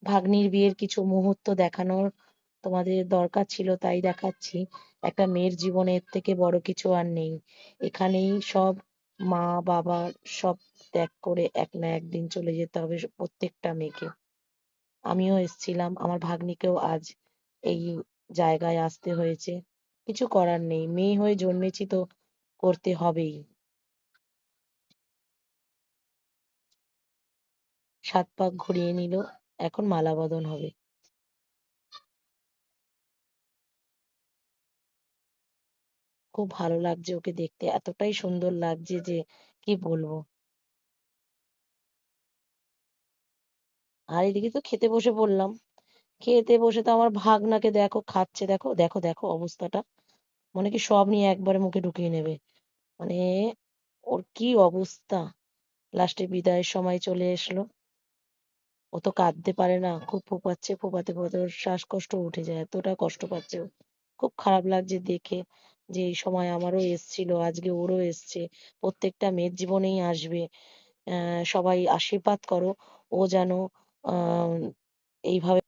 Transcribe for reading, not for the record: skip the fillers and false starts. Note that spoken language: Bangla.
ভাগ্নির বিয়ের কিছু মুহূর্ত দেখানোর তোমাদের দরকার ছিল, তাই দেখাচ্ছি। একটা মেয়ের জীবনে এর থেকে বড় কিছু আর নেই। এখানেই সব মা বাবা সব ত্যাগ করে এক না একদিন চলে যেতে হবে প্রত্যেকটা মেয়েকে। আমিও এসছিলাম, আমার ভাগ্নিকেও আজ এই জায়গায় আসতে হয়েছে। কিছু করার নেই, মেয়ে হয়ে জন্মেছি তো করতে হবেই। ৭ পাক ঘুরিয়ে নিল, এখন মালা বদল হবে। খুব ভালো লাগছে ওকে দেখতে, এতটাই সুন্দর লাগছে যে কি বলবো। আর এদিকে তো খেতে বসে পড়লাম। খেতে বসে তো আমার ভাগনাকে দেখো খাচ্ছে, দেখো দেখো দেখো অবস্থাটা। মনে কি সব নিয়ে একবারে মুখে ঢুকিয়ে নেবে। মানে ওর কি অবস্থা। লাস্টে বিদায়ের সময় চলে এসলো। ও তো কাঁদতে পারে না, খুব ফোঁপাচ্ছে, ফোঁপাতে ফোঁপাতে ওর শ্বাসকষ্ট উঠে যায়, এতটা কষ্ট পাচ্ছে ও। খুব খারাপ লাগছে দেখে যে এই সময় আমারও এসছিল, আজকে ওরও এসছে। প্রত্যেকটা মেয়ের জীবনেই আসবে। সবাই আশীর্বাদ করো ও যেন আহ এইভাবে